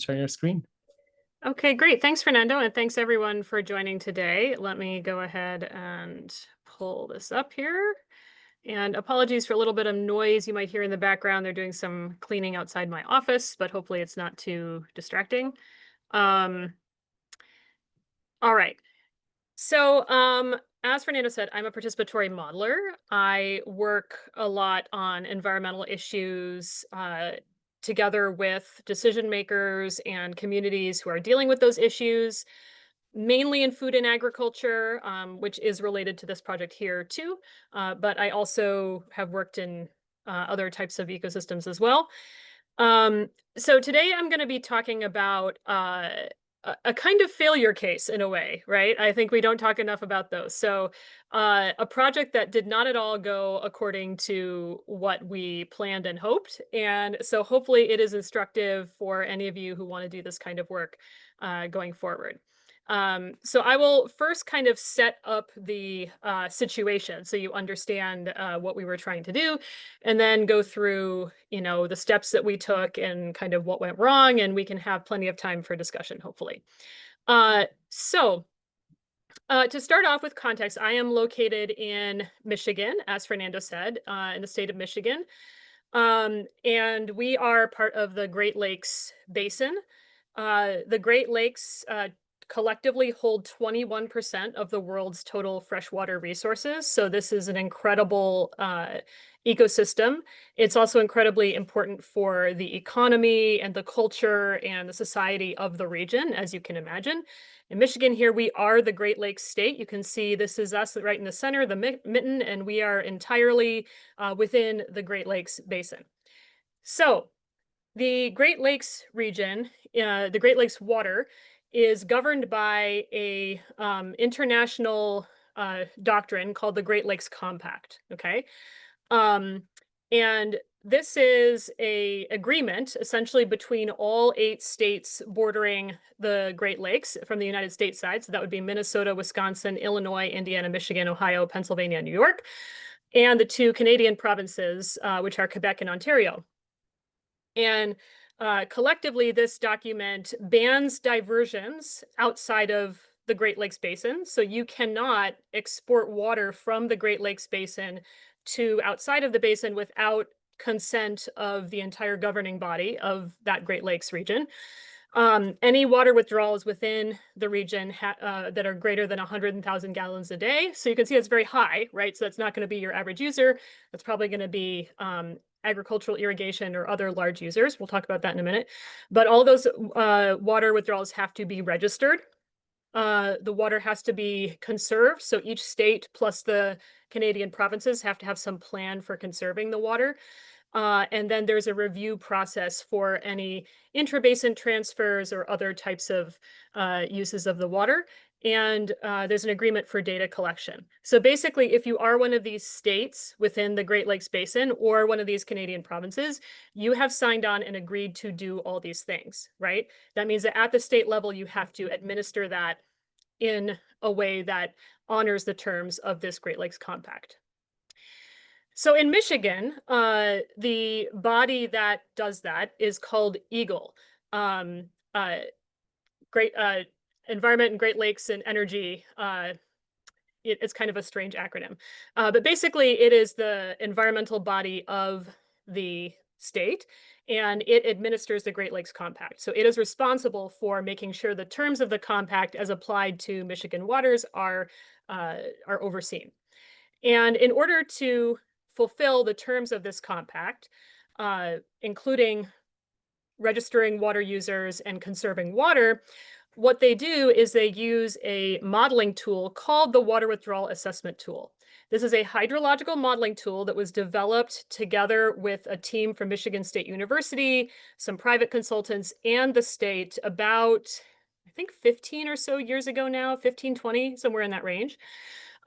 share your screen. Okay, great. Thanks, Fernando, and thanks everyone for joining today. Let me go ahead and pull this up here. And apologies for a little bit of noise you might hear in the background. They're doing some cleaning outside my office, but hopefully it's not too distracting. Um, all right. As Fernando said, I'm a participatory modeler. I work a lot on environmental issues together with decision makers and communities who are dealing with those issues, mainly in food and agriculture, which is related to this project here too. But I also have worked in other types of ecosystems as well. Um, so today I'm going to be talking about a kind of failure case in a way, right? I think we don't talk enough about those. A project that did not at all go according to what we planned and hoped. And so hopefully it is instructive for any of you who want to do this kind of work going forward. So I will first kind of set up the situation so you understand what we were trying to do, and then go through, the steps that we took and kind of what went wrong, and we can have plenty of time for discussion, hopefully. Uh, so to start off with context, I am located in Michigan, as Fernando said, in the state of Michigan. And we are part of the Great Lakes Basin. The Great Lakes collectively hold 21% of the world's total freshwater resources. So this is an incredible ecosystem. It's also incredibly important for the economy and the culture and the society of the region, as you can imagine. In Michigan here, we are the Great Lakes state. You can see this is us right in the center, the mitten, and we are entirely within the Great Lakes Basin. So the Great Lakes region, the Great Lakes water, is governed by a international doctrine called the Great Lakes Compact. Okay, um, and this is a agreement essentially between all 8 states bordering the Great Lakes from the United States side. So that would be Minnesota, Wisconsin, Illinois, Indiana, Michigan, Ohio, Pennsylvania, New York, and the 2 Canadian provinces, which are Quebec and Ontario. And collectively, this document bans diversions outside of the Great Lakes Basin. So you cannot export water from the Great Lakes Basin to outside of the basin without consent of the entire governing body of that Great Lakes region. Any water withdrawals within the region that are greater than 100,000 gallons a day. So you can see it's very high, right? So that's not going to be your average user. That's probably going to be agricultural irrigation or other large users. We'll talk about that in a minute. But all those water withdrawals have to be registered. The water has to be conserved. So each state plus the Canadian provinces have to have some plan for conserving the water. And then there's a review process for any intrabasin transfers or other types of uses of the water. And there's an agreement for data collection. So basically, if you are one of these states within the Great Lakes Basin or one of these Canadian provinces, you have signed on and agreed to do all these things, right? That means that at the state level, you have to administer that in a way that honors the terms of this Great Lakes Compact. So in Michigan, the body that does that is called EAGLE, um, uh, Great Environment and Great Lakes and Energy. It's kind of a strange acronym, but basically, it is the environmental body of the state, and it administers the Great Lakes Compact. So it is responsible for making sure the terms of the compact, as applied to Michigan waters, are overseen. And in order to fulfill the terms of this compact, including registering water users and conserving water, what they do is they use a modeling tool called the Water Withdrawal Assessment Tool. This is a hydrological modeling tool that was developed together with a team from Michigan State University, some private consultants, and the state about, I think, 15 or so years ago now, 15, 20, somewhere in that range.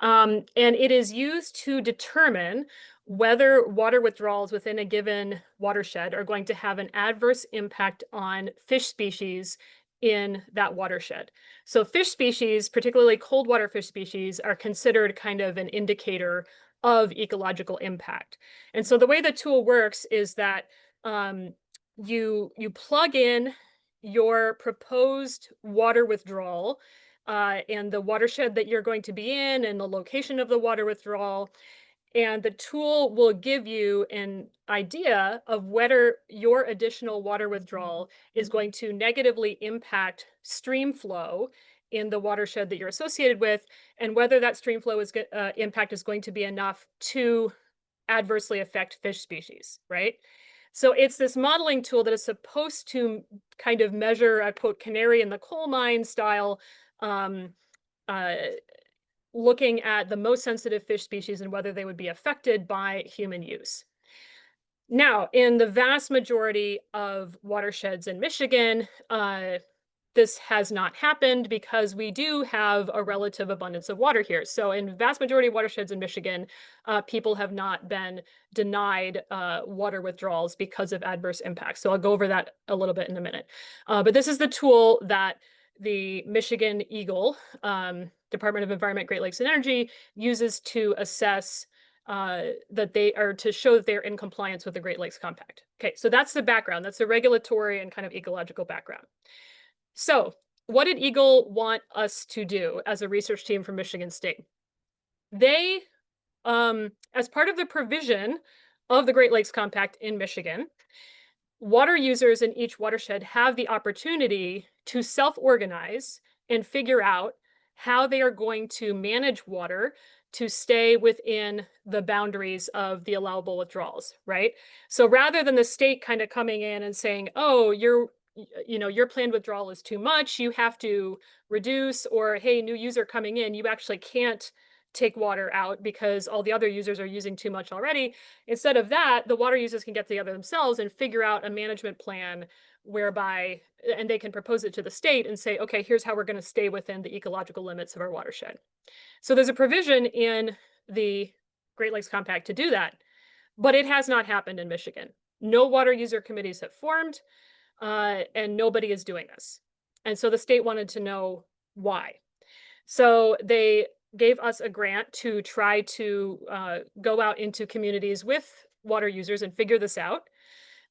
And it is used to determine whether water withdrawals within a given watershed are going to have an adverse impact on fish species in that watershed. So fish species, particularly cold water fish species, are considered kind of an indicator of ecological impact. And so the way the tool works is that you plug in your proposed water withdrawal and the watershed that you're going to be in and the location of the water withdrawal. And the tool will give you an idea of whether your additional water withdrawal is going to negatively impact stream flow in the watershed that you're associated with, and whether that stream flow impact is going to be enough to adversely affect fish species, right? So it's this modeling tool that is supposed to kind of measure a quote canary in the coal mine style, um, uh, looking at the most sensitive fish species and whether they would be affected by human use. Now, in the vast majority of watersheds in Michigan, this has not happened because we do have a relative abundance of water here. So in vast majority of watersheds in Michigan, people have not been denied water withdrawals because of adverse impacts. So I'll go over that a little bit in a minute. But this is the tool that the Michigan Eagle, Department of Environment, Great Lakes and Energy, uses to assess that they are to show that they're in compliance with the Great Lakes Compact. Okay, so that's the background. That's the regulatory and kind of ecological background. So, what did Eagle want us to do as a research team from Michigan State? They, as part of the provision of the Great Lakes Compact in Michigan, water users in each watershed have the opportunity to self-organize and figure out how they are going to manage water to stay within the boundaries of the allowable withdrawals, right? So rather than the state kind of coming in and saying, "Oh, your planned withdrawal is too much, you have to reduce," or "Hey, new user coming in, you actually can't take water out because all the other users are using too much already." Instead of that, the water users can get together themselves and figure out a management plan whereby, and they can propose it to the state and say, "Okay, here's how we're going to stay within the ecological limits of our watershed." So there's a provision in the Great Lakes Compact to do that, but it has not happened in Michigan. No water user committees have formed, and nobody is doing this. And so the state wanted to know why. So they gave us a grant to try to go out into communities with water users and figure this out.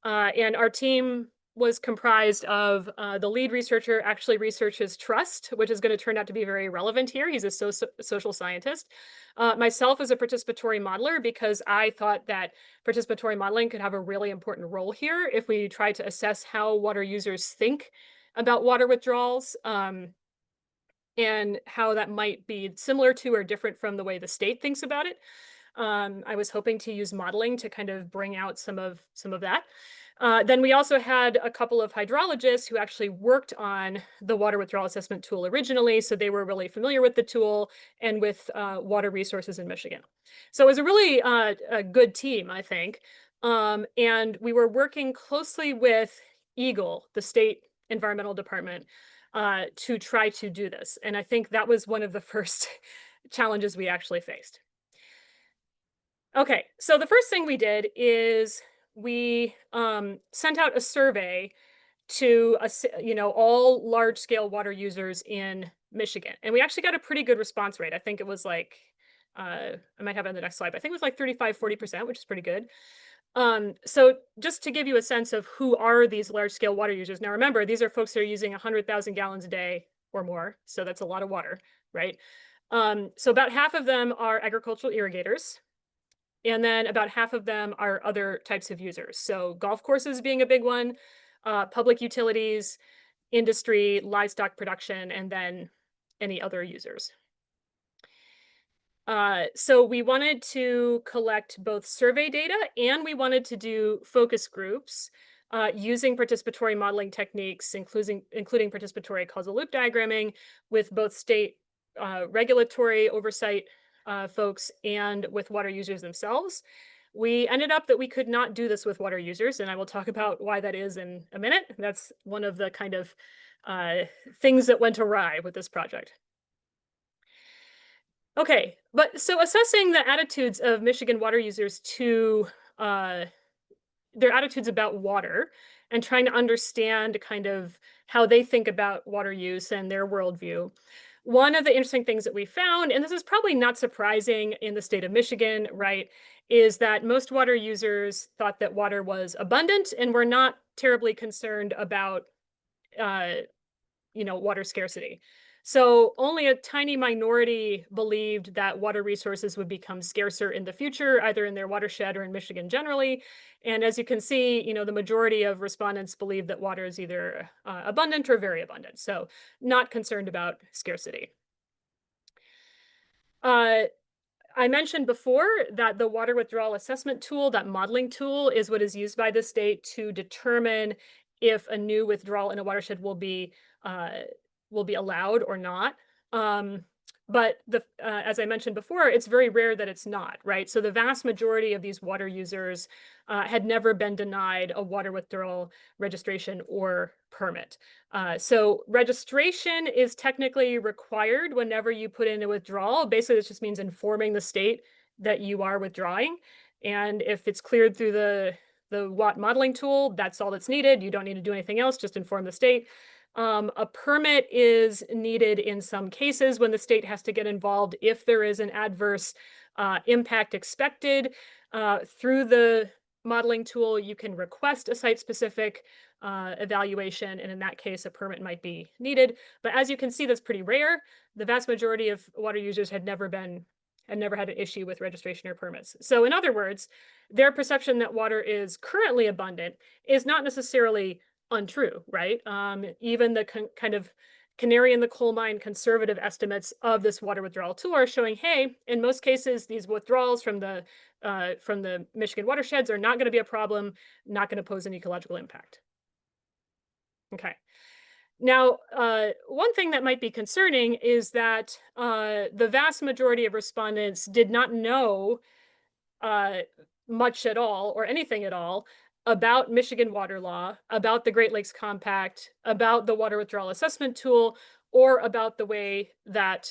And our team was comprised of the lead researcher actually researches trust, which is going to turn out to be very relevant here. He's a social scientist. Myself as a participatory modeler, because I thought that participatory modeling could have a really important role here if we try to assess how water users think about water withdrawals, and how that might be similar to or different from the way the state thinks about it. I was hoping to use modeling to kind of bring out some of that. Then we also had a couple of hydrologists who actually worked on the water withdrawal assessment tool originally, so they were really familiar with the tool and with water resources in Michigan. So it was a really a good team, I think. And we were working closely with Eagle, the state environmental department, to try to do this. And I think that was one of the first challenges we actually faced. Okay, so the first thing we did is we sent out a survey to all large scale water users in Michigan, and we actually got a pretty good response rate. I think it was like I might have it on the next slide, but I think it was like 35-40%, which is pretty good. So just to give you a sense of who are these large scale water users. Now remember, these are folks that are using 100,000 gallons a day or more, so that's a lot of water, right? So about half of them are agricultural irrigators. And then about half of them are other types of users. So golf courses being a big one, public utilities, industry, livestock production, and then any other users. So we wanted to collect both survey data and we wanted to do focus groups using participatory modeling techniques, including participatory causal loop diagramming with both state regulatory oversight folks and with water users themselves. We ended up that we could not do this with water users, and I will talk about why that is in a minute. That's one of the kind of things that went awry with this project. Okay, but so assessing the attitudes of Michigan water users to their attitudes about water and trying to understand kind of how they think about water use and their worldview. One of the interesting things that we found, and this is probably not surprising in the state of Michigan, right, is that most water users thought that water was abundant and were not terribly concerned about uh, water scarcity. So only a tiny minority believed that water resources would become scarcer in the future, either in their watershed or in Michigan generally. And as you can see, the majority of respondents believe that water is either abundant or very abundant. So not concerned about scarcity. Uh, I mentioned before that the water withdrawal assessment tool, that modeling tool, is what is used by the state to determine if a new withdrawal in a watershed uh, will be allowed or not. Um, but as I mentioned before, it's very rare that it's not, right? So the vast majority of these water users had never been denied a water withdrawal registration or permit. So registration is technically required whenever you put in a withdrawal. Basically, this just means informing the state that you are withdrawing. And if it's cleared through the WAT modeling tool, that's all that's needed. You don't need to do anything else, just inform the state. A permit is needed in some cases when the state has to get involved if there is an adverse impact expected. Through the modeling tool, you can request a site-specific evaluation, and in that case, a permit might be needed. But as you can see, that's pretty rare. The vast majority of water users had never had an issue with registration or permits. So in other words, their perception that water is currently abundant is not necessarily untrue, right? Even the kind of canary in the coal mine conservative estimates of this water withdrawal tool are showing, hey, in most cases, these withdrawals from the Michigan watersheds are not going to be a problem, not going to pose an ecological impact. Okay. Now, one thing that might be concerning is that the vast majority of respondents did not know uh, much at all or anything at all about Michigan water law, about the Great Lakes Compact, about the water withdrawal assessment tool, or about the way that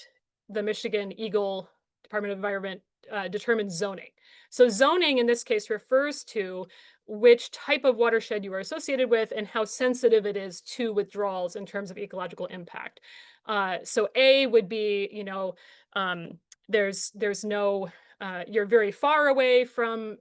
the Michigan Eagle Department of Environment determines zoning. So zoning in this case refers to which type of watershed you are associated with and how sensitive it is to withdrawals in terms of ecological impact. So A would be, um, there's no you're very far away from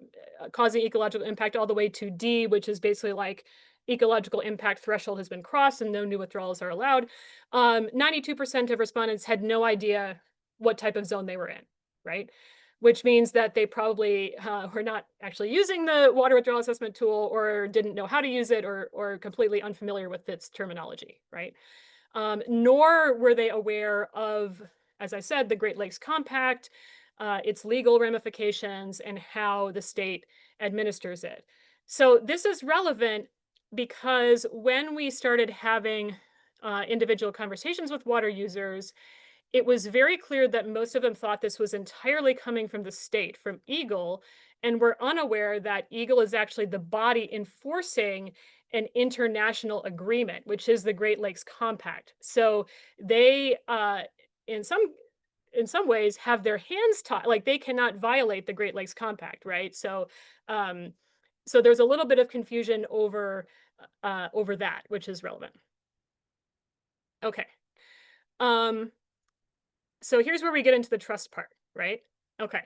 causing ecological impact, all the way to D, which is basically like ecological impact threshold has been crossed and no new withdrawals are allowed. 92% of respondents had no idea what type of zone they were in, right? Which means that they probably were not actually using the water withdrawal assessment tool, or didn't know how to use it, or completely unfamiliar with its terminology, right? Nor were they aware of, as I said, the Great Lakes Compact, its legal ramifications, and how the state administers it. So this is relevant because when we started having individual conversations with water users, it was very clear that most of them thought this was entirely coming from the state, from Eagle, and were unaware that Eagle is actually the body enforcing an international agreement, which is the Great Lakes Compact. So they, in some ways, have their hands tied, like they cannot violate the Great Lakes Compact, right? Um, so there's a little bit of confusion over that, which is relevant. Okay. Um, So here's where we get into the trust part, right? Okay.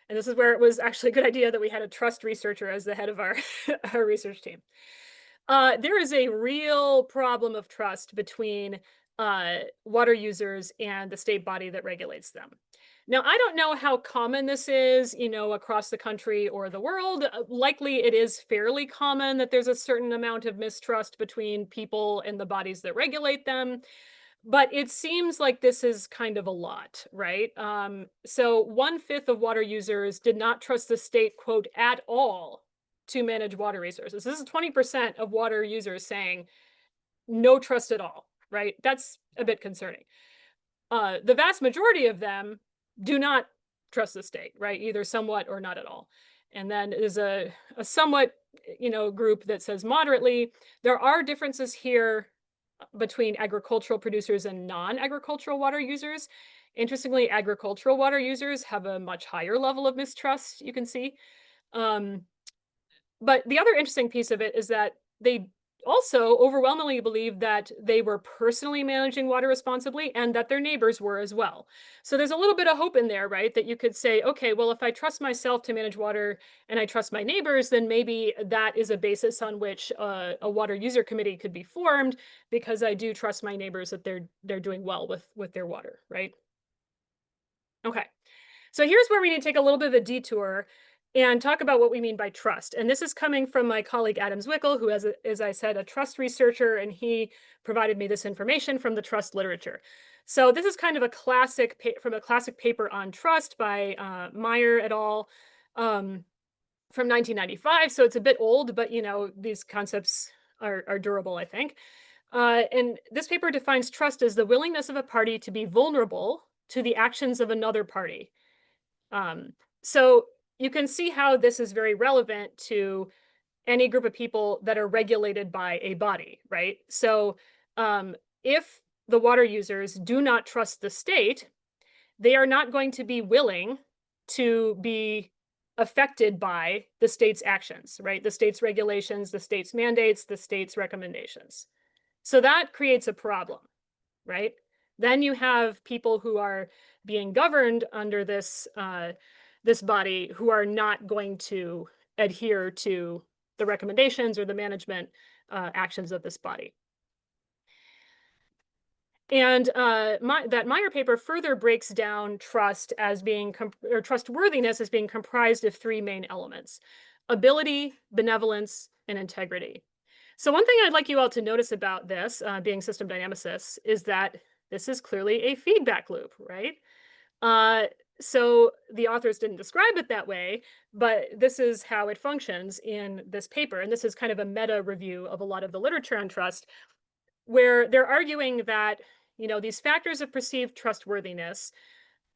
And this is where it was actually a good idea that we had a trust researcher as the head of our, our research team. There is a real problem of trust between water users and the state body that regulates them. Now, I don't know how common this is, across the country or the world. Likely it is fairly common that there's a certain amount of mistrust between people and the bodies that regulate them. But it seems like this is kind of a lot, right? So 1/5 of water users did not trust the state, quote, at all to manage water resources. This is 20% of water users saying no trust at all, right? That's a bit concerning. The vast majority of them do not trust the state, right? Either somewhat or not at all. And then there's a somewhat, group that says moderately. There are differences here between agricultural producers and non-agricultural water users. Interestingly, agricultural water users have a much higher level of mistrust, you can see. Um, but the other interesting piece of it is that they also overwhelmingly believed that they were personally managing water responsibly and that their neighbors were as well. So there's a little bit of hope in there, right? That you could say, okay, well, if I trust myself to manage water and I trust my neighbors, then maybe that is a basis on which a water user committee could be formed because I do trust my neighbors that they're doing well with their water, right? Okay. So here's where we need to take a little bit of a detour and talk about what we mean by trust. And this is coming from my colleague Adam Zwickel, who is, as I said, a trust researcher, and he provided me this information from the trust literature. So this is kind of a classic from a classic paper on trust by Meyer et al. Um, from 1995. So it's a bit old, but these concepts are durable, I think. And this paper defines trust as the willingness of a party to be vulnerable to the actions of another party. So you can see how this is very relevant to any group of people that are regulated by a body, right? So if the water users do not trust the state, they are not going to be willing to be affected by the state's actions, right? The state's regulations, the state's mandates, the state's recommendations. So that creates a problem, right? Then you have people who are being governed under this body who are not going to adhere to the recommendations or the management actions of this body. And that Meyer paper further breaks down trust as being or trustworthiness as being comprised of three main elements: ability, benevolence, and integrity. So one thing I'd like you all to notice about this, being system dynamicists, is that this is clearly a feedback loop, right? Uh, so the authors didn't describe it that way, but this is how it functions in this paper. And this is kind of a meta review of a lot of the literature on trust, where they're arguing that these factors of perceived trustworthiness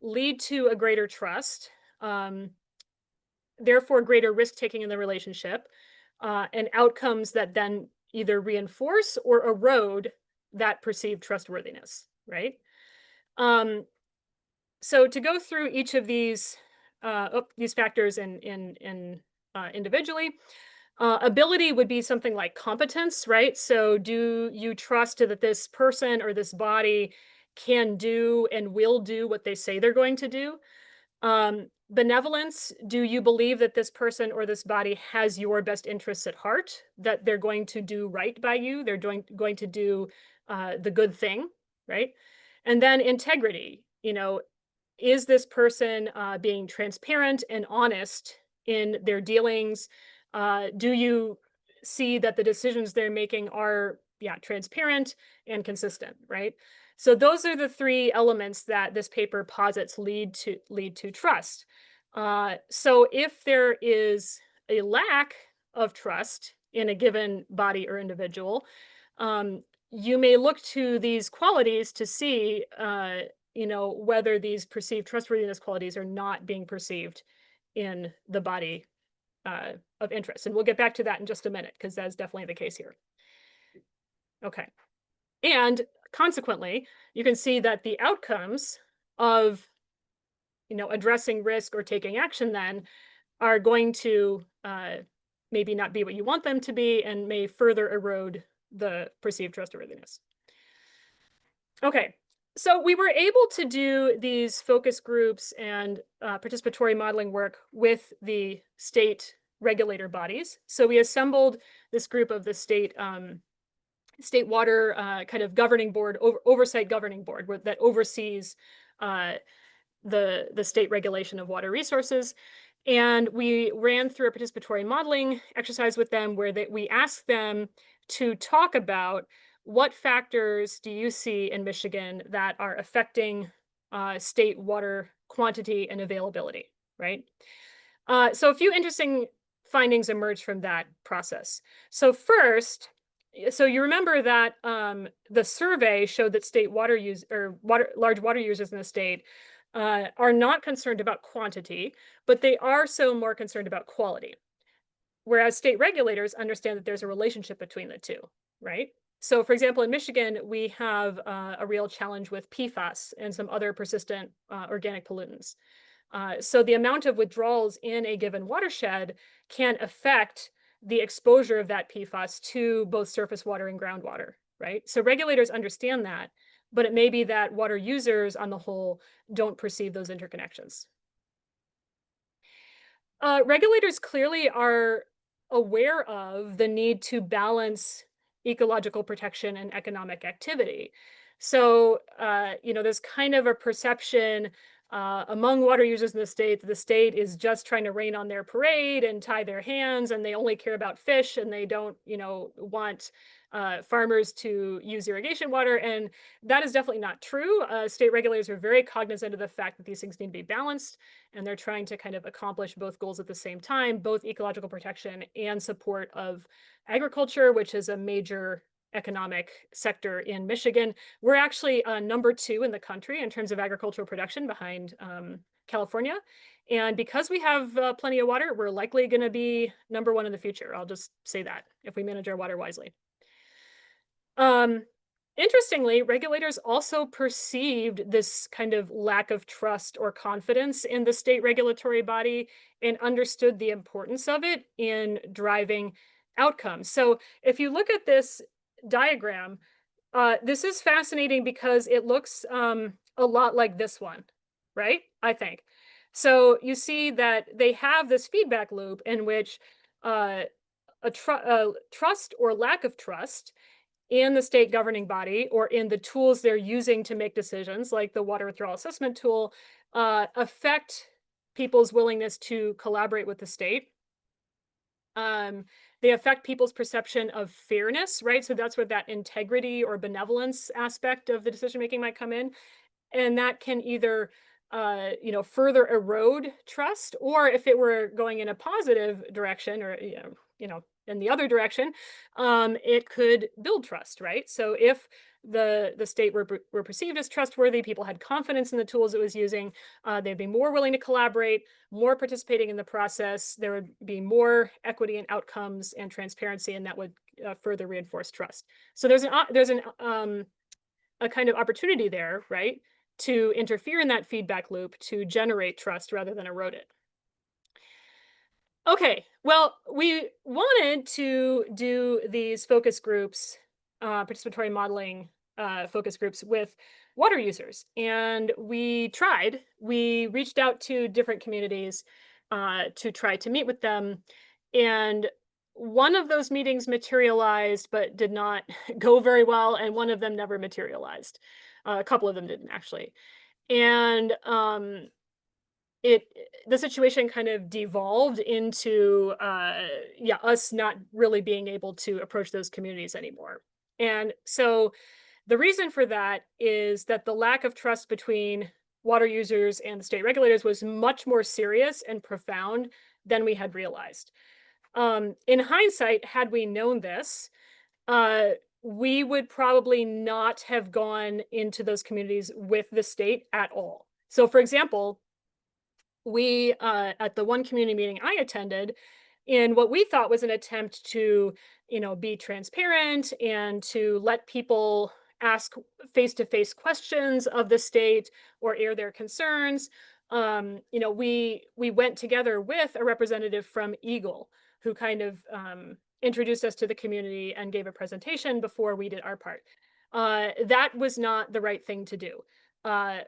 lead to a greater trust, um, therefore greater risk taking in the relationship, and outcomes that then either reinforce or erode that perceived trustworthiness, right? Um, so to go through each of these factors in individually, ability would be something like competence, right? So do you trust that this person or this body can do and will do what they say they're going to do? Benevolence, do you believe that this person or this body has your best interests at heart, that they're going to do right by you, they're going to do the good thing, right? And then integrity, is this person being transparent and honest in their dealings? Do you see that the decisions they're making are, yeah, transparent and consistent, right? So those are the three elements that this paper posits lead to trust. So if there is a lack of trust in a given body or individual, you may look to these qualities to see, whether these perceived trustworthiness qualities are not being perceived in the body of interest. And we'll get back to that in just a minute because that's definitely the case here. Okay. And consequently, you can see that the outcomes of addressing risk or taking action then are going to maybe not be what you want them to be and may further erode the perceived trustworthiness. Okay, so we were able to do these focus groups and participatory modeling work with the state regulator bodies. So we assembled this group of the state water kind of governing board, oversight governing board that oversees the state regulation of water resources. And we ran through a participatory modeling exercise with them where we asked them to talk about what factors do you see in Michigan that are affecting state water quantity and availability, right? So a few interesting findings emerged from that process. So first, so you remember that the survey showed that state large water users in the state are not concerned about quantity, but they are so more concerned about quality. Whereas state regulators understand that there's a relationship between the two, right? So, for example, in Michigan, we have a real challenge with PFAS and some other persistent organic pollutants. So the amount of withdrawals in a given watershed can affect the exposure of that PFAS to both surface water and groundwater, right? So regulators understand that, but it may be that water users on the whole don't perceive those interconnections. Regulators clearly are aware of the need to balance ecological protection and economic activity. So, there's kind of a perception among water users in the state that the state is just trying to rain on their parade and tie their hands, and they only care about fish, and they don't, want farmers to use irrigation water. And that is definitely not true. State regulators are very cognizant of the fact that these things need to be balanced, and they're trying to kind of accomplish both goals at the same time, both ecological protection and support of agriculture, which is a major economic sector in Michigan. We're actually number 2 in the country in terms of agricultural production, behind California. And because we have plenty of water, we're likely going to be number 1 in the future. I'll just say that, if we manage our water wisely. Um, Interestingly, regulators also perceived this kind of lack of trust or confidence in the state regulatory body, and understood the importance of it in driving outcomes. So if you look at this diagram, this is fascinating because it looks a lot like this one, right? I think. So you see that they have this feedback loop in which uh, trust or lack of trust in the state governing body, or in the tools they're using to make decisions, like the water withdrawal assessment tool, affect people's willingness to collaborate with the state. Um, they affect people's perception of fairness, right? So that's where that integrity or benevolence aspect of the decision making might come in, and that can either further erode trust, or if it were going in a positive direction, or in the other direction, it could build trust, right? So if the state were perceived as trustworthy, people had confidence in the tools it was using, they'd be more willing to collaborate, more participating in the process, there would be more equity in outcomes and transparency, and that would further reinforce trust. So there's a kind of opportunity there, right, to interfere in that feedback loop to generate trust rather than erode it. Okay, well, we wanted to do these focus groups, participatory modeling focus groups with water users, and we tried. We reached out to different communities to try to meet with them, and one of those meetings materialized but did not go very well, and one of them never materialized. A couple of them didn't, actually. And it the situation kind of devolved into us not really being able to approach those communities anymore. And so the reason for that is that the lack of trust between water users and the state regulators was much more serious and profound than we had realized. In hindsight, had we known this, uh, we would probably not have gone into those communities with the state at all. So, for example, we at the one community meeting I attended, in what we thought was an attempt to, be transparent and to let people ask face-to-face questions of the state or air their concerns. We went together with a representative from Eagle, who kind of introduced us to the community and gave a presentation before we did our part. That was not the right thing to do.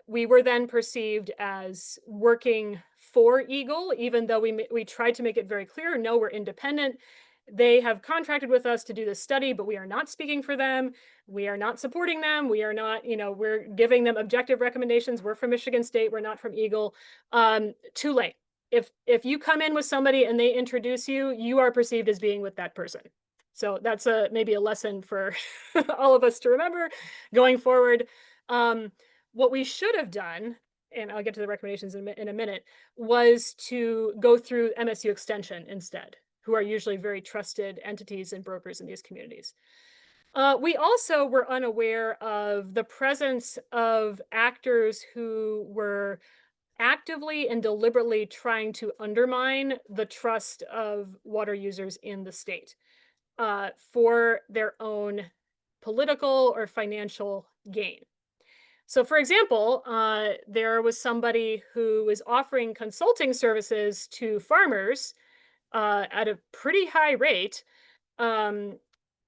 We were then perceived as working for Eagle, even though we tried to make it very clear, no, we're independent. They have contracted with us to do this study, but we are not speaking for them. We are not supporting them. We are not, we're giving them objective recommendations. We're from Michigan State. We're not from Eagle. Too late. If you come in with somebody and they introduce you, you are perceived as being with that person. So that's maybe a lesson for all of us to remember going forward. What we should have done, and I'll get to the recommendations in a minute, was to go through MSU Extension instead, who are usually very trusted entities and brokers in these communities. We also were unaware of the presence of actors who were actively and deliberately trying to undermine the trust of water users in the state for their own political or financial gain. So, for example, there was somebody who was offering consulting services to farmers at a pretty high rate, um,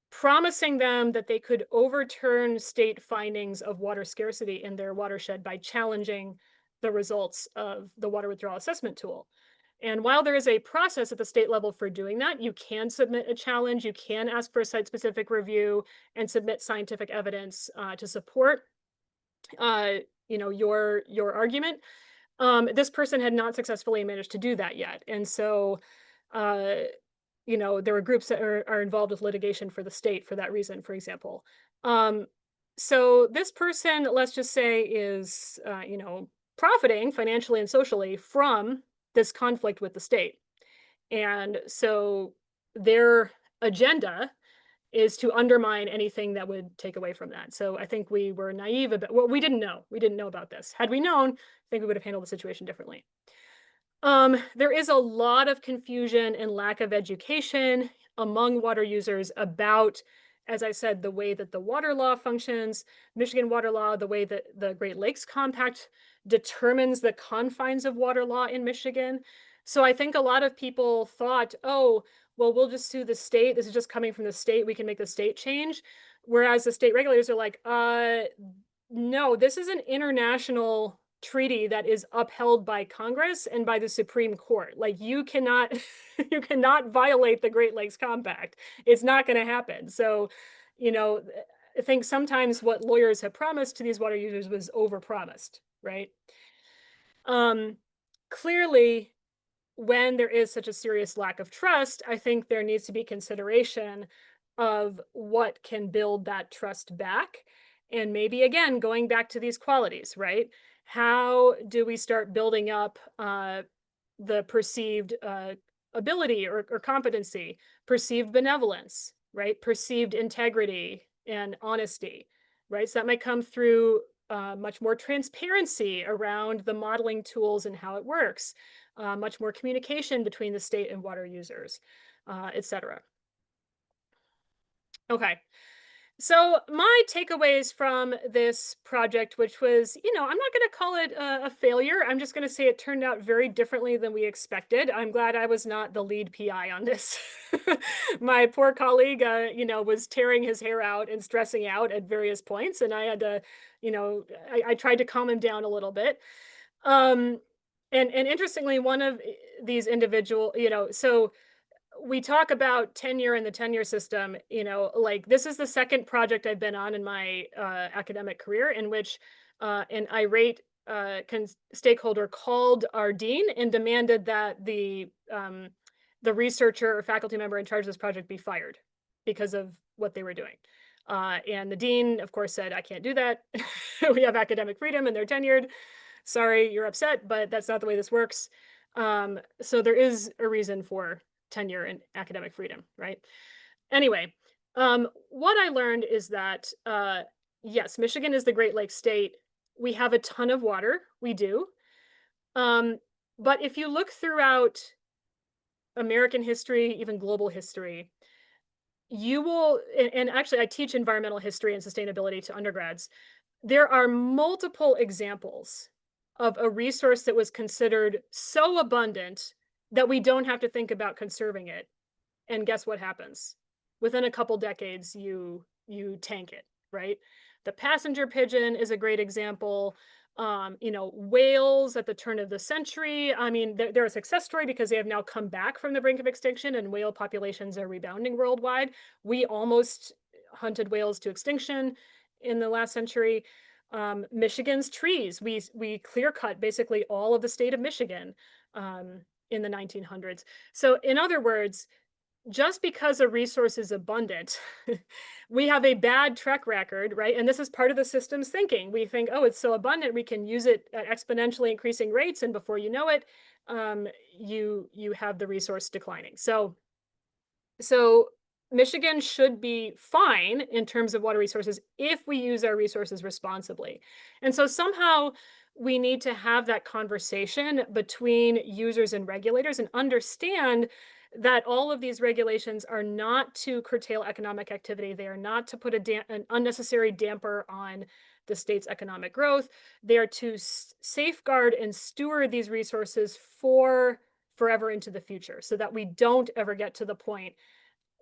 promising them that they could overturn state findings of water scarcity in their watershed by challenging the results of the water withdrawal assessment tool. And while there is a process at the state level for doing that, you can submit a challenge, you can ask for a site specific review and submit scientific evidence to support uh, your argument. This person had not successfully managed to do that yet. And so uh, there were groups that are involved with litigation for the state for that reason, for example. Um, so this person, let's just say, is profiting financially and socially from this conflict with the state, and so their agenda is to undermine anything that would take away from that. So I think we were naive about. Well, we didn't know. We didn't know about this. Had we known, I think we would have handled the situation differently. There is a lot of confusion and lack of education among water users about, as I said, the way that the water law functions, Michigan water law, the way that the Great Lakes Compact determines the confines of water law in Michigan. So I think a lot of people thought, oh, well, we'll just sue the state. This is just coming from the state. We can make the state change. Whereas the state regulators are like, no, this is an international treaty that is upheld by Congress and by the Supreme Court. Like you cannot you cannot violate the Great Lakes Compact. It's not going to happen. So, you know, I think sometimes what lawyers have promised to these water users was overpromised, right? Um Clearly when there is such a serious lack of trust, I think there needs to be consideration of what can build that trust back. And maybe again, going back to these qualities, right? How do we start building up the perceived ability or competency, perceived benevolence, right? Perceived integrity and honesty, right? So that might come through much more transparency around the modeling tools and how it works, much more communication between the state and water users, etc. Okay. So my takeaways from this project, which was, I'm not going to call it a failure. I'm just going to say it turned out very differently than we expected. I'm glad I was not the lead PI on this. My poor colleague, was tearing his hair out and stressing out at various points, and I had to, I tried to calm him down a little bit. Um, and interestingly, one of these individual, so we talk about tenure in the tenure system, like this is the second project I've been on in my academic career in which an irate stakeholder called our dean and demanded that the researcher or faculty member in charge of this project be fired because of what they were doing. And the dean, of course, said, I can't do that. We have academic freedom and they're tenured. Sorry, you're upset, but that's not the way this works. So there is a reason for tenure and academic freedom, right? Anyway, what I learned is that yes, Michigan is the Great Lakes state. We have a ton of water. We do. Um, but if you look throughout American history, even global history, you will, and actually, I teach environmental history and sustainability to undergrads. There are multiple examples of a resource that was considered so abundant that we don't have to think about conserving it. And guess what happens? Within a couple decades, you tank it, right? The passenger pigeon is a great example. Whales at the turn of the century. I mean, they're a success story because they have now come back from the brink of extinction and whale populations are rebounding worldwide. We almost hunted whales to extinction in the last century. Michigan's trees, we clear cut basically all of the state of Michigan in the 1900s. So, in other words, just because a resource is abundant, we have a bad track record, right? And this is part of the system's thinking. We think, oh, it's so abundant, we can use it at exponentially increasing rates, and before you know it, you have the resource declining. So Michigan should be fine in terms of water resources if we use our resources responsibly. And so somehow we need to have that conversation between users and regulators and understand that all of these regulations are not to curtail economic activity. They are not to put an unnecessary damper on the state's economic growth. They are to safeguard and steward these resources forever into the future so that we don't ever get to the point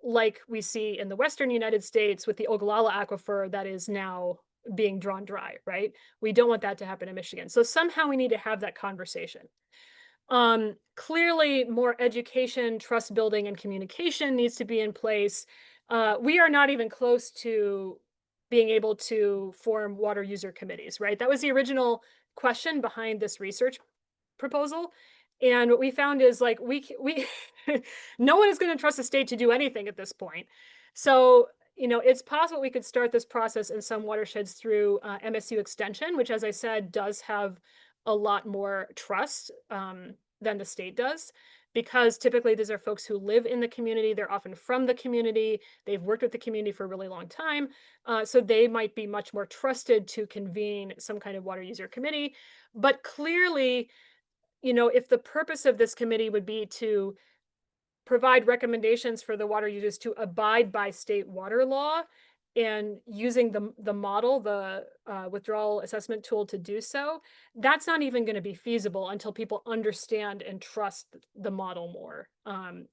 like we see in the Western United States with the Ogallala Aquifer that is now being drawn dry, right? We don't want that to happen in Michigan. So somehow we need to have that conversation. Clearly, more education, trust building, and communication needs to be in place. We are not even close to being able to form water user committees, right? That was the original question behind this research proposal. And what we found is like we no one is going to trust the state to do anything at this point. So, it's possible we could start this process in some watersheds through MSU extension, which, as I said, does have a lot more trust than the state does. Because typically these are folks who live in the community. They're often from the community. They've worked with the community for a really long time. So they might be much more trusted to convene some kind of water user committee. But clearly, if the purpose of this committee would be to provide recommendations for the water users to abide by state water law and using the model, the withdrawal assessment tool to do so, that's not even going to be feasible until people understand and trust the model more,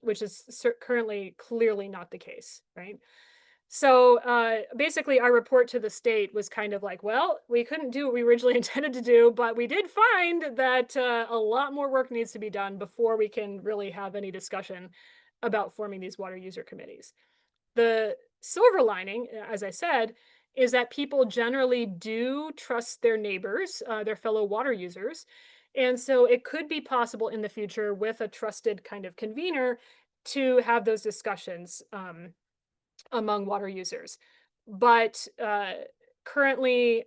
which is currently clearly not the case, right? So basically, our report to the state was kind of like, well, we couldn't do what we originally intended to do, but we did find that a lot more work needs to be done before we can really have any discussion about forming these water user committees. The silver lining, as I said, is that people generally do trust their neighbors, their fellow water users. And so it could be possible in the future with a trusted kind of convener to have those discussions. Among water users. But currently,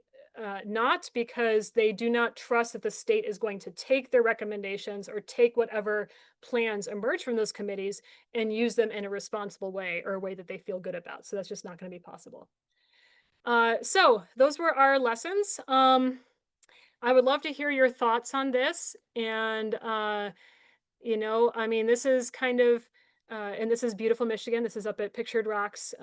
not, because they do not trust that the state is going to take their recommendations or take whatever plans emerge from those committees and use them in a responsible way or a way that they feel good about. So that's just not going to be possible. So those were our lessons. I would love to hear your thoughts on this. And I mean, this is kind of, and this is beautiful Michigan. This is up at Pictured Rocks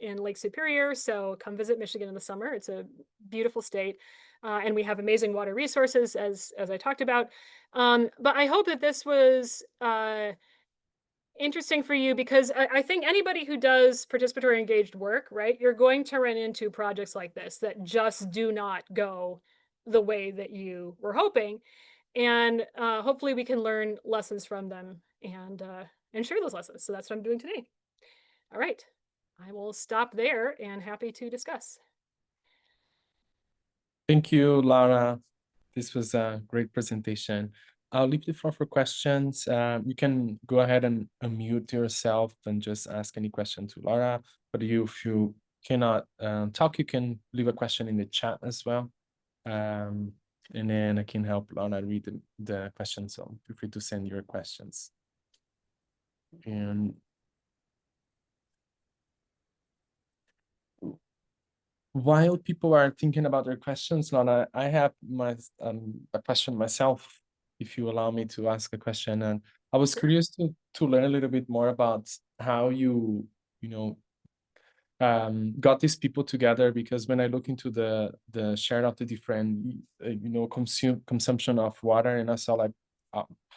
in Lake Superior. So come visit Michigan in the summer. It's a beautiful state. And we have amazing water resources, as I talked about. But I hope that this was interesting for you, because I think anybody who does participatory engaged work, right, you're going to run into projects like this that just do not go the way that you were hoping. And hopefully we can learn lessons from them and share those lessons. So that's what I'm doing today. All right, I will stop there and happy to discuss. Thank you, Laura. This was a great presentation. I'll leave the floor for questions. You can go ahead and unmute yourself and just ask any question to Laura. But if you cannot talk, you can leave a question in the chat as well. And then I can help Laura read the questions. So feel free to send your questions. And while people are thinking about their questions, Laura, I have a question myself, if you allow me to ask a question. And I was curious to learn a little bit more about how you got these people together, because when I look into the share of the different consumption of water, and I saw like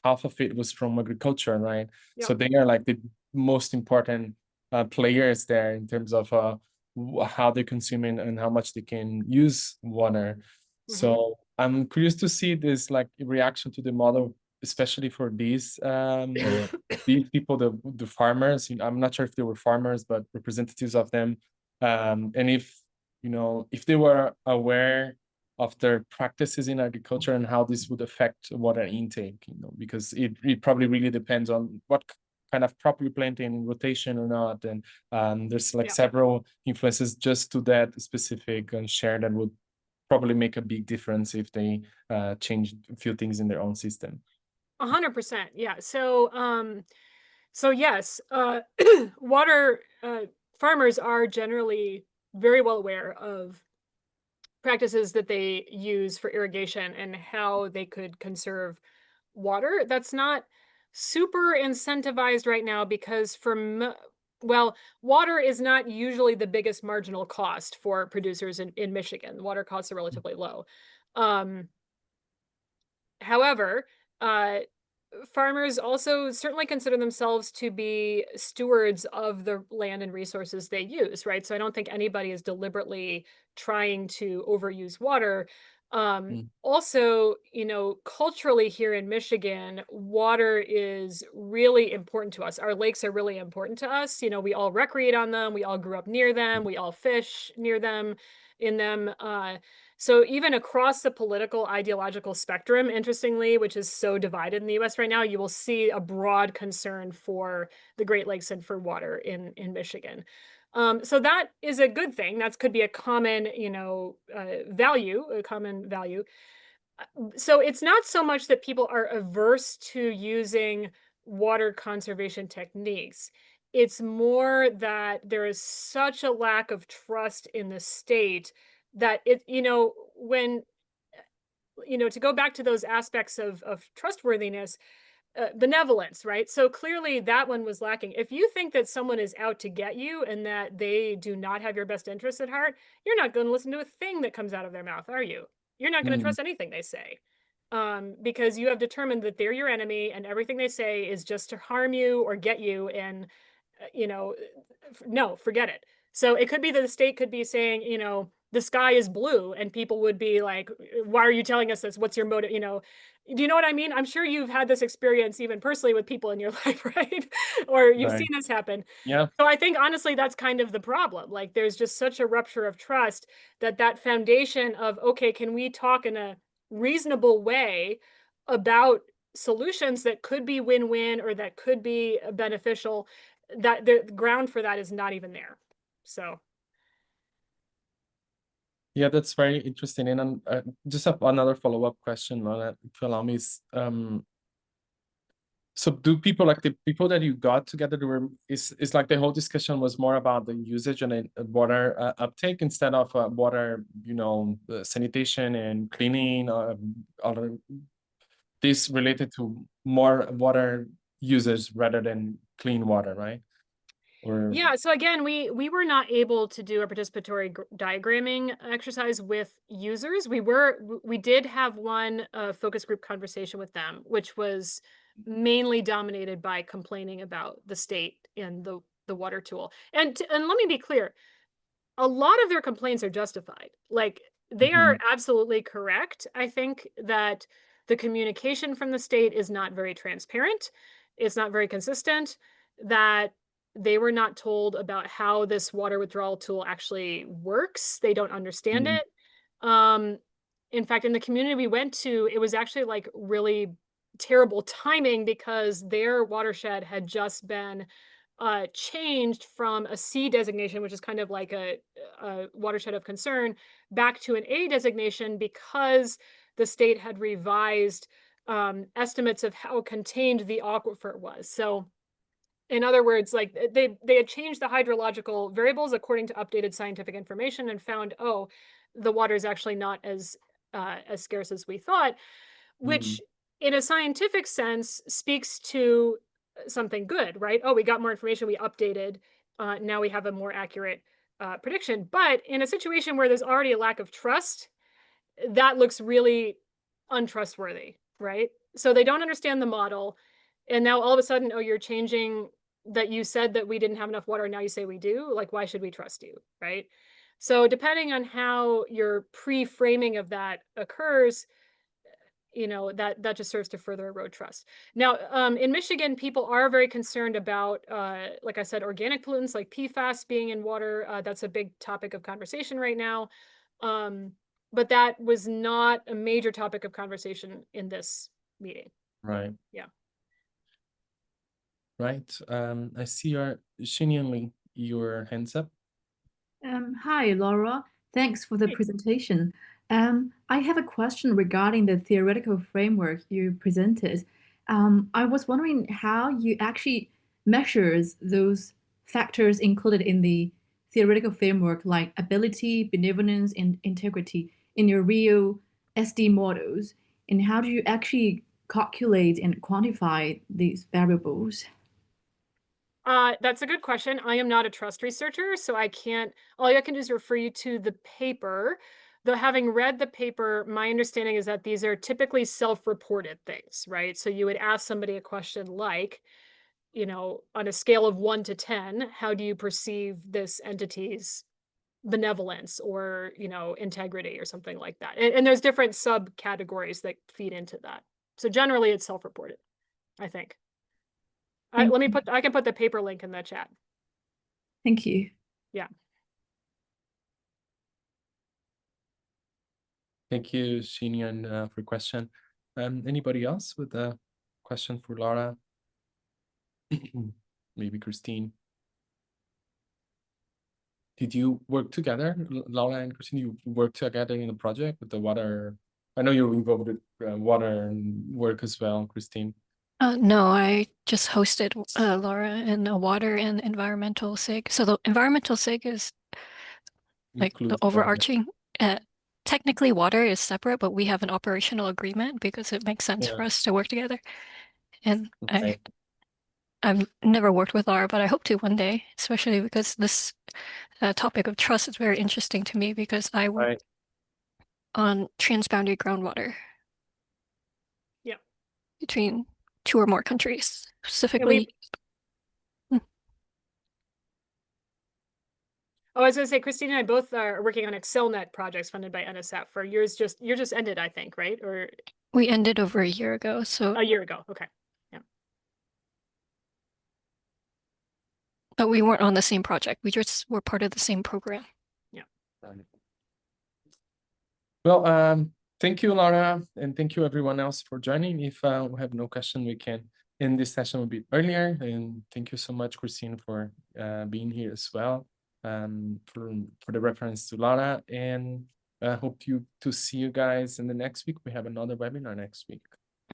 half of it was from agriculture, right? Yeah. So they are like the most important players there in terms of how they consume and how much they can use water. So I'm curious to see this like reaction to the model, especially for these people, the farmers. I'm not sure if they were farmers, but representatives of them, and if they were aware of their practices in agriculture and how this would affect water intake, because it probably really depends on what kind of crop you're planting in rotation or not, and there's like several influences just to that specific share that would probably make a big difference if they change a few things in their own system. 100%. Yeah. So yes, water farmers are generally very well aware of practices that they use for irrigation and how they could conserve water. That's not super incentivized right now because well, water is not usually the biggest marginal cost for producers in Michigan. Water costs are relatively low. Um, However, farmers also certainly consider themselves to be stewards of the land and resources they use, right? So I don't think anybody is deliberately trying to overuse water. Mm, Also, culturally here in Michigan, water is really important to us. Our lakes are really important to us. We all recreate on them. We all grew up near them. mm, We all fish near them, in them. So even across the political ideological spectrum, interestingly, which is so divided in the US right now, you will see a broad concern for the Great Lakes and for water in Michigan. So that is a good thing. That could be a common, value, a common value. So it's not so much that people are averse to using water conservation techniques. It's more that there is such a lack of trust in the state that when to go back to those aspects of trustworthiness, benevolence, right? So clearly that one was lacking. If you think that someone is out to get you and that they do not have your best interests at heart, you're not going to listen to a thing that comes out of their mouth, are you? You're not going to mm, trust anything they say, because you have determined that they're your enemy and everything they say is just to harm you or get you. And no, forget it. So it could be that the state could be saying, the sky is blue, and people would be like, why are you telling us this? What's your motive? Do you know what I mean? I'm sure you've had this experience even personally with people in your life, right? Or you've right. seen this happen. Yeah. So I think honestly that's kind of the problem. Like there's just such a rupture of trust that foundation of, okay, can we talk in a reasonable way about solutions that could be win-win or that could be beneficial, that the ground for that is not even there. So, Yeah, that's very interesting. And just have another follow-up question on that, if you allow me. So do people, like the people that you got together, they were is like the whole discussion was more about the usage and water uptake instead of water, sanitation and cleaning, other this related to more water users rather than clean water, right? Or yeah, so again, we were not able to do a participatory diagramming exercise with users. We did have one focus group conversation with them, which was mainly dominated by complaining about the state and the water tool. And let me be clear, a lot of their complaints are justified. Like, they are Mhm, absolutely correct. I think that the communication from the state is not very transparent. It's not very consistent, that they were not told about how this water withdrawal tool actually works. They don't understand mhm, it. Um, in fact, in the community we went to, it was actually like really terrible timing because their watershed had just been changed from a C designation, which is kind of like a watershed of concern, back to an A designation because the state had revised estimates of how contained the aquifer was. So, in other words, like they had changed the hydrological variables according to updated scientific information and found, oh, the water is actually not as scarce as we thought, mhm, which in a scientific sense speaks to something good, right? Oh, we got more information, we updated, now we have a more accurate prediction. But in a situation where there's already a lack of trust, that looks really untrustworthy, right? So they don't understand the model. And now all of a sudden, oh, you're changing that you said that we didn't have enough water. And now you say we do. Like, why should we trust you? Right. So depending on how your pre-framing of that occurs, that just serves to further erode trust. Now, in Michigan, people are very concerned about, like I said, organic pollutants like PFAS being in water. That's a big topic of conversation right now. Um, but that was not a major topic of conversation in this meeting. right, Yeah. right. I see your hands up. Hi, Laura. Thanks for the Hey. presentation. I have a question regarding the theoretical framework you presented. I was wondering how you actually measures those factors included in the theoretical framework, like ability, benevolence, and integrity, in your real SD models, and how do you actually calculate and quantify these variables? That's a good question. I am not a trust researcher, so I can't. All I can do is refer you to the paper. Though having read the paper, my understanding is that these are typically self-reported things, right? So you would ask somebody a question like, on a scale of 1 to 10, how do you perceive this entity's benevolence or, integrity or something like that? And there's different subcategories that feed into that. So generally it's self-reported, I think. Thank I can put the paper link in the chat. Thank you. Yeah. Thank you, Xinian, for your question. Anybody else with a question for Laura? Maybe Christine. Did you work together, Laura and Christine? You worked together in a project with the water? I know you're involved with water work as well, Christine. No, I just hosted Laura in a water and environmental SIG. So the environmental SIG is like the Includes water. overarching. Technically, water is separate, but we have an operational agreement because it makes sense for Yeah. us to work together. And Okay. I've never worked with Laura, but I hope to one day, especially because this topic of trust is very interesting to me because I work Right. on transboundary groundwater. Yeah. Between 2 or more countries, specifically. Oh, I was going to say, Christine and I both are working on ExcelNet projects funded by NSF. For yours, just ended, I think, right? Or We ended over a year ago, so. a year ago. Okay. Yeah. But we weren't on the same project. We just were part of the same program. Yeah. Well, thank you, Laura, and thank you everyone else for joining. If we have no question, we can end this session a bit earlier. And thank you so much, Christine, for being here as well. For the reference to Laura, and I hope to see you guys in the next week. We have another webinar next week.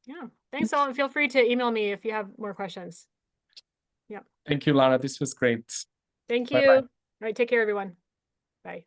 Yeah. Thanks all, and feel free to email me if you have more questions. Yeah. Thank you, Laura. This was great. Thank Bye-bye. you. All right. Take care, everyone. Bye.